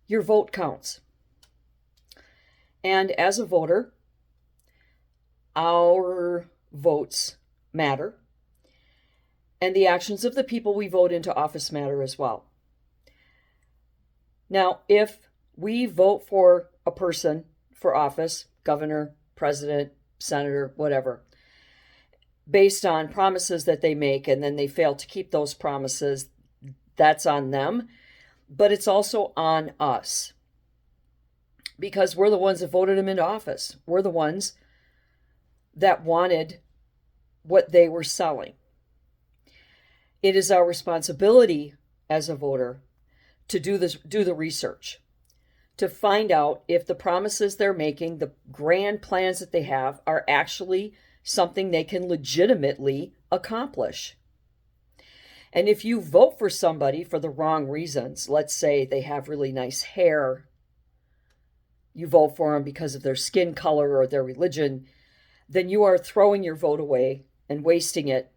your vote counts. And as a voter, our votes matter. And the actions of the people we vote into office matter as well. Now, if we vote for a person for office, governor, president, senator, whatever, based on promises that they make and then they fail to keep those promises, that's on them. But it's also on us because we're the ones that voted them into office. We're the ones that wanted what they were selling. It is our responsibility as a voter to do the research, to find out if the promises they're making, the grand plans that they have, are actually something they can legitimately accomplish. And if you vote for somebody for the wrong reasons, let's say they have really nice hair, you vote for them because of their skin color or their religion, then you are throwing your vote away and wasting it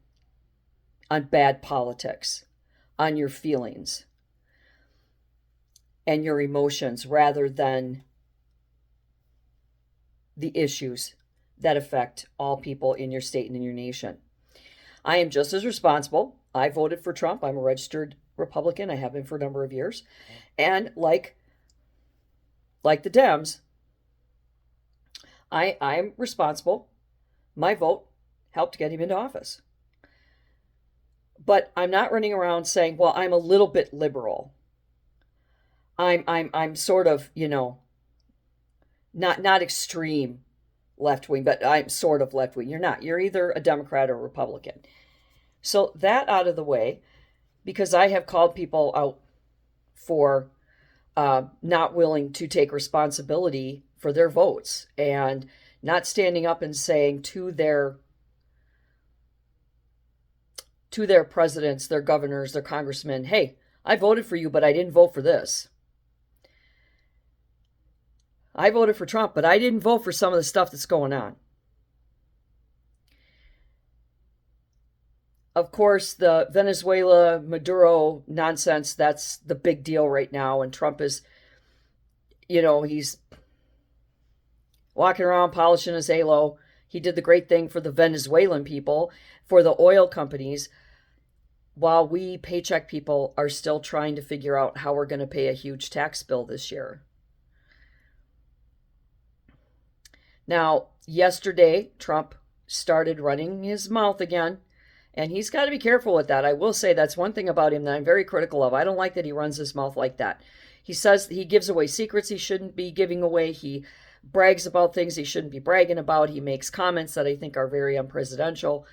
on bad politics, on your feelings and your emotions rather than the issues that affect all people in your state and in your nation. I am just as responsible. I voted for Trump. I'm a registered Republican. I have been for a number of years. And like the Dems, I'm responsible. My vote helped get him into office. But I'm not running around saying, well, I'm a little bit liberal. I'm sort of, not extreme left wing, but I'm sort of left wing. You're not. You're either a Democrat or a Republican. So that out of the way, because I have called people out for not willing to take responsibility for their votes and not standing up and saying to their presidents, their governors, their congressmen, hey, I voted for you, but I didn't vote for this. I voted for Trump, but I didn't vote for some of the stuff that's going on. Of course, the Venezuela Maduro nonsense, that's the big deal right now. And Trump is, he's walking around polishing his halo. He did the great thing for the Venezuelan people, for the oil companies, while we paycheck people are still trying to figure out how we're going to pay a huge tax bill this year. Now, yesterday, Trump started running his mouth again, and he's got to be careful with that. I will say that's one thing about him that I'm very critical of. I don't like that he runs his mouth like that. He says he gives away secrets he shouldn't be giving away. He brags about things he shouldn't be bragging about. He makes comments that I think are very unpresidential.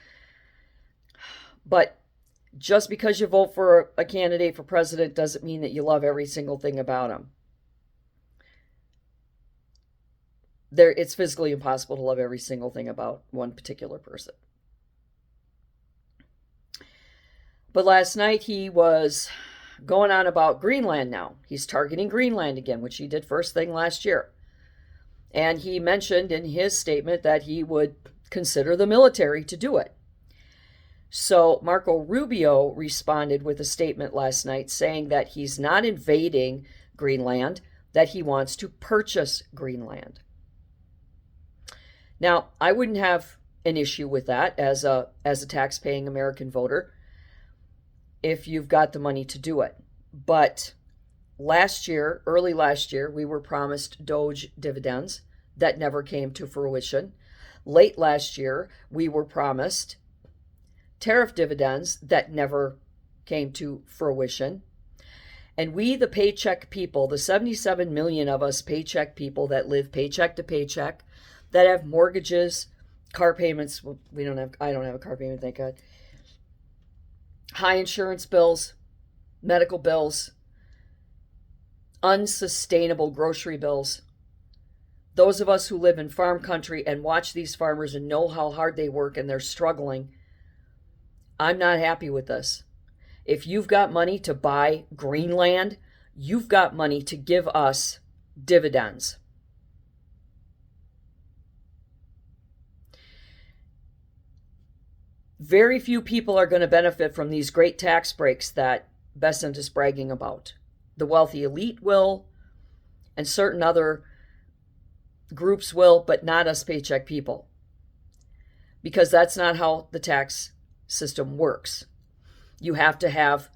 But just because you vote for a candidate for president doesn't mean that you love every single thing about him. It's physically impossible to love every single thing about one particular person. But last night he was going on about Greenland now. He's targeting Greenland again, which he did first thing last year. And he mentioned in his statement that he would consider the military to do it. So Marco Rubio responded with a statement last night saying that he's not invading Greenland, that he wants to purchase Greenland. Now, I wouldn't have an issue with that as a tax-paying American voter if you've got the money to do it. But early last year, we were promised Doge dividends that never came to fruition. Late last year, we were promised tariff dividends that never came to fruition. And we, the paycheck people, the 77 million of us paycheck people that live paycheck to paycheck, that have mortgages, car payments. I don't have a car payment, thank God. High insurance bills, medical bills, unsustainable grocery bills. Those of us who live in farm country and watch these farmers and know how hard they work and they're struggling, I'm not happy with this. If you've got money to buy Greenland, you've got money to give us dividends. Very few people are going to benefit from these great tax breaks that Bessent is bragging about. The wealthy elite will. and certain other groups will, but not us paycheck people. Because that's not how the tax system works. You have to have,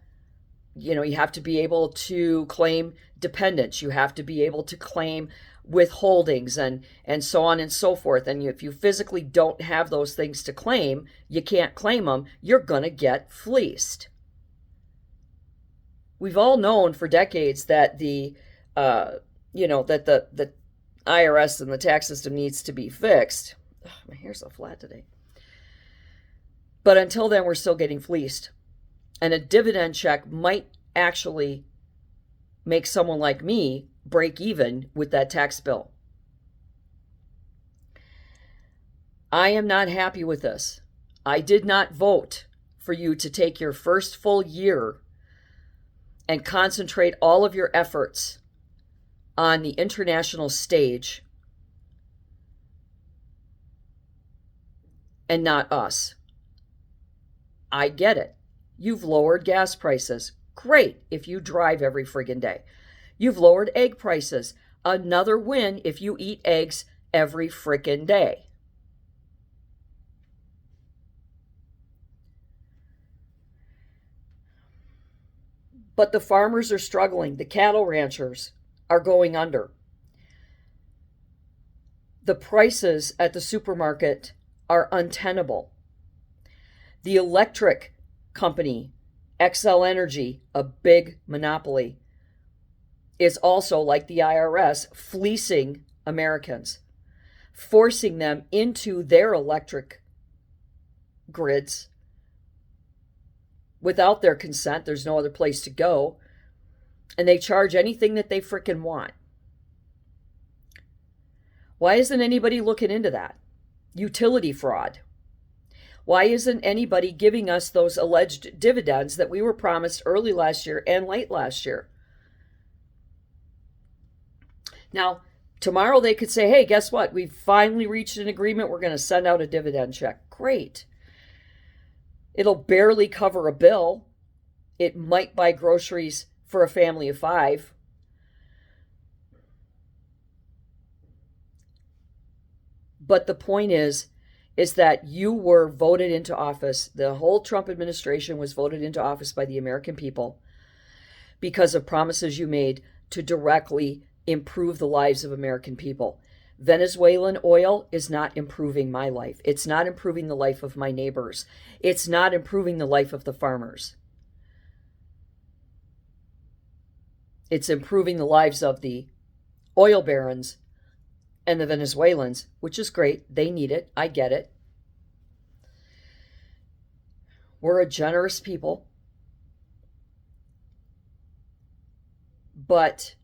you have to be able to claim dependents. You have to be able to claim withholdings and so on and so forth. And if you physically don't have those things to claim, you can't claim them, you're going to get fleeced. We've all known for decades that the IRS and the tax system needs to be fixed. Ugh, my hair's so flat today. But until then, we're still getting fleeced. And a dividend check might actually make someone like me break even with that tax bill. I am not happy with this. I did not vote for you to take your first full year and concentrate all of your efforts on the international stage and not us. I get it. You've lowered gas prices. Great if you drive every friggin' day. You've lowered egg prices. Another win if you eat eggs every frickin' day. But the farmers are struggling. The cattle ranchers are going under. The prices at the supermarket are untenable. The electric company, Xcel Energy, a big monopoly, is also, like the IRS, fleecing Americans, forcing them into their electric grids. Without their consent, there's no other place to go. And they charge anything that they frickin' want. Why isn't anybody looking into that? Utility fraud. Why isn't anybody giving us those alleged dividends that we were promised early last year and late last year? Now, tomorrow they could say, hey, guess what? We've finally reached an agreement. We're going to send out a dividend check. Great. It'll barely cover a bill. It might buy groceries for a family of 5. But the point is that you were voted into office. The whole Trump administration was voted into office by the American people because of promises you made to directly improve the lives of American people. Venezuelan oil is not improving my life. It's not improving the life of my neighbors. It's not improving the life of the farmers. It's improving the lives of the oil barons and the Venezuelans, which is great. They need it. I get it. We're a generous people. But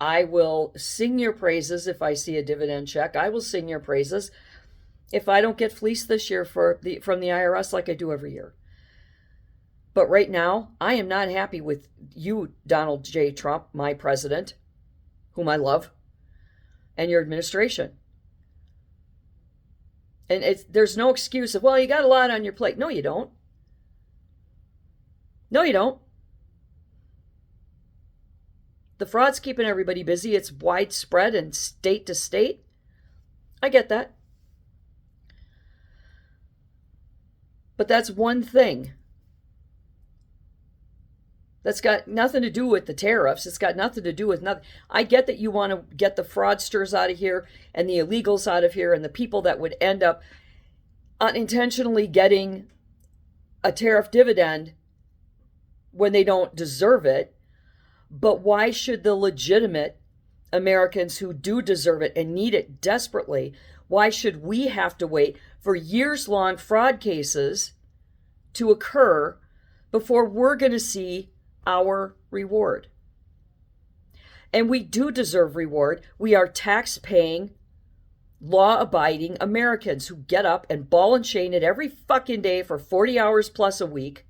I will sing your praises if I see a dividend check. I will sing your praises if I don't get fleeced this year from the IRS like I do every year. But right now, I am not happy with you, Donald J. Trump, my president, whom I love, and your administration. And there's no excuse of, well, you got a lot on your plate. No, you don't. No, you don't. The fraud's keeping everybody busy. It's widespread and state to state. I get that. But that's one thing. That's got nothing to do with the tariffs. It's got nothing to do with nothing. I get that you want to get the fraudsters out of here and the illegals out of here and the people that would end up unintentionally getting a tariff dividend when they don't deserve it. But why should the legitimate Americans who do deserve it and need it desperately, why should we have to wait for years-long fraud cases to occur before we're going to see our reward? And we do deserve reward. We are tax-paying, law-abiding Americans who get up and ball and chain it every fucking day for 40 hours plus a week.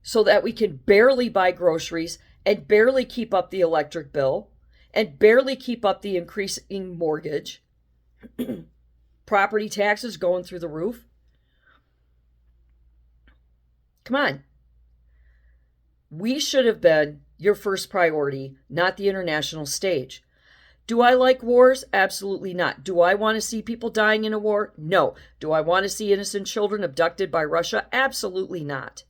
So that we can barely buy groceries and barely keep up the electric bill and barely keep up the increasing mortgage. Property taxes going through the roof. Come on. We should have been your first priority, not the international stage. Do I like wars? Absolutely not. Do I want to see people dying in a war? No. Do I want to see innocent children abducted by Russia? Absolutely not.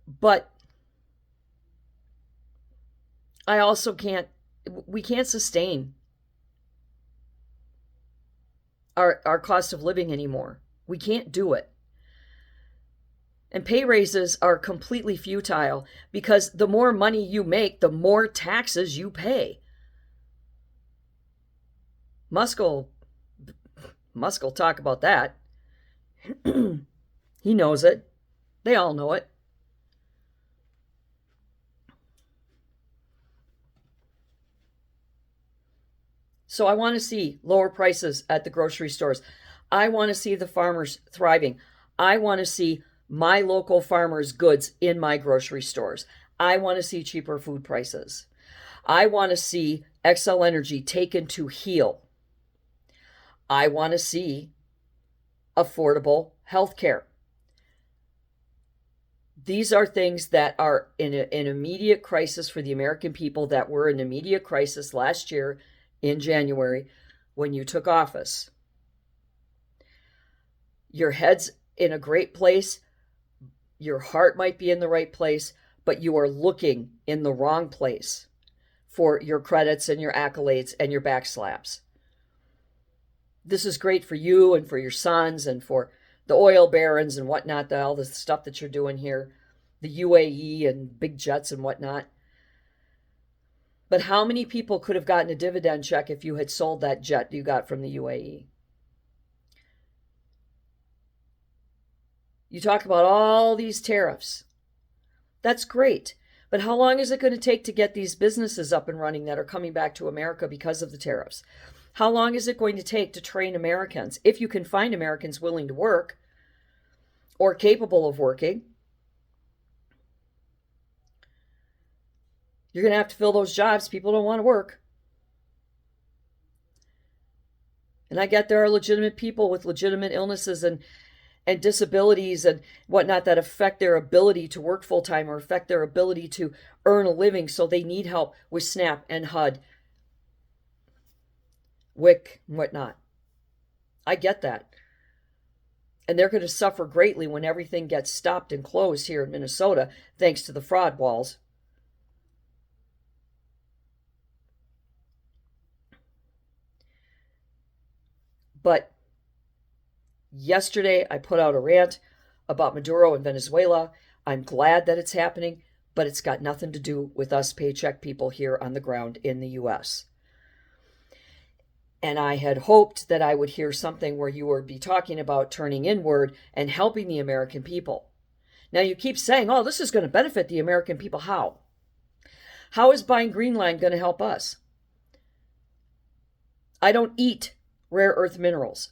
But I also we can't sustain our cost of living anymore. We can't do it. And pay raises are completely futile because the more money you make, the more taxes you pay. Musk will talk about that. He knows it. They all know it. So I want to see lower prices at the grocery stores. I want to see the farmers thriving. I want to see my local farmers' goods in my grocery stores. I want to see cheaper food prices. I want to see Xcel Energy taken to HEAL. I want to see affordable health care. These are things that are in an immediate crisis for the American people that were in immediate crisis last year in January when you took office. Your head's in a great place. Your heart might be in the right place, but you are looking in the wrong place for your credits and your accolades and your backslaps. This is great for you and for your sons and for the oil barons and whatnot, all the stuff that you're doing here, the UAE and big jets and whatnot. But how many people could have gotten a dividend check if you had sold that jet you got from the UAE? You talk about all these tariffs. That's great. But how long is it going to take to get these businesses up and running that are coming back to America because of the tariffs? How long is it going to take to train Americans, if you can find Americans willing to work or capable of working? You're going to have to fill those jobs. People don't want to work. And I get there are legitimate people with legitimate illnesses and disabilities and whatnot that affect their ability to work full time or affect their ability to earn a living. So they need help with SNAP and HUD, WIC, and whatnot. I get that. And they're going to suffer greatly when everything gets stopped and closed here in Minnesota, thanks to the fraud walls. But yesterday, I put out a rant about Maduro and Venezuela. I'm glad that it's happening, but it's got nothing to do with us paycheck people here on the ground in the U.S. And I had hoped that I would hear something where you would be talking about turning inward and helping the American people. Now, you keep saying, oh, this is going to benefit the American people. How? How is buying Greenland going to help us? I don't eat rare earth minerals.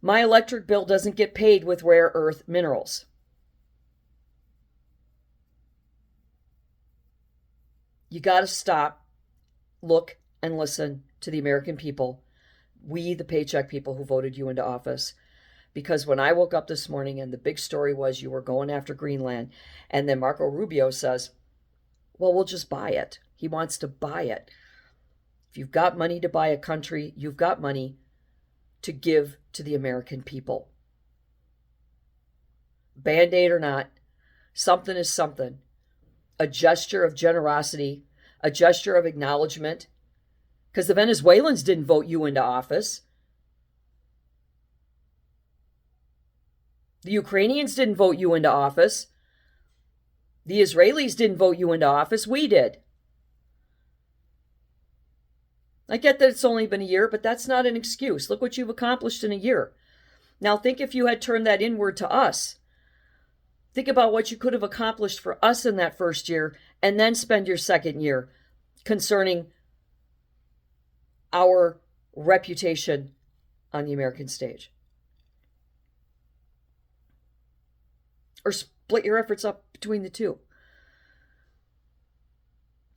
My electric bill doesn't get paid with rare earth minerals. You got to stop, look, and listen to the American people, we, the paycheck people who voted you into office. Because when I woke up this morning and the big story was you were going after Greenland, and then Marco Rubio says, well, we'll just buy it. He wants to buy it. If you've got money to buy a country, you've got money to give to the American people. Band-Aid or not, something is something. A gesture of generosity, a gesture of acknowledgement, because the Venezuelans didn't vote you into office. The Ukrainians didn't vote you into office. The Israelis didn't vote you into office. We did. I get that it's only been a year, but that's not an excuse. Look what you've accomplished in a year. Now think if you had turned that inward to us. Think about what you could have accomplished for us in that first year, and then spend your second year concerning our reputation on the American stage. Or split your efforts up between the two.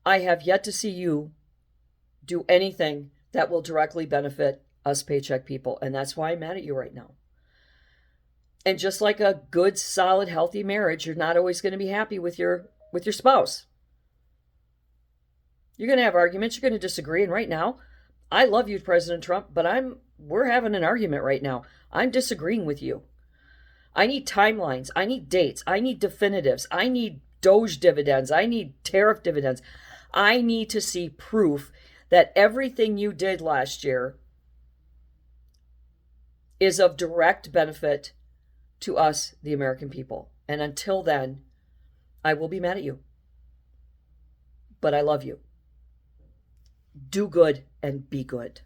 I have yet to see you do anything that will directly benefit us paycheck people. And that's why I'm mad at you right now. And just like a good, solid, healthy marriage, you're not always going to be happy with your spouse. You're going to have arguments, you're going to disagree, and right now, I love you, President Trump, but we're having an argument right now. I'm disagreeing with you. I need timelines, I need dates, I need definitives, I need Doge dividends, I need tariff dividends. I need to see proof that everything you did last year is of direct benefit to us, the American people. And until then, I will be mad at you. But I love you. Do good and be good.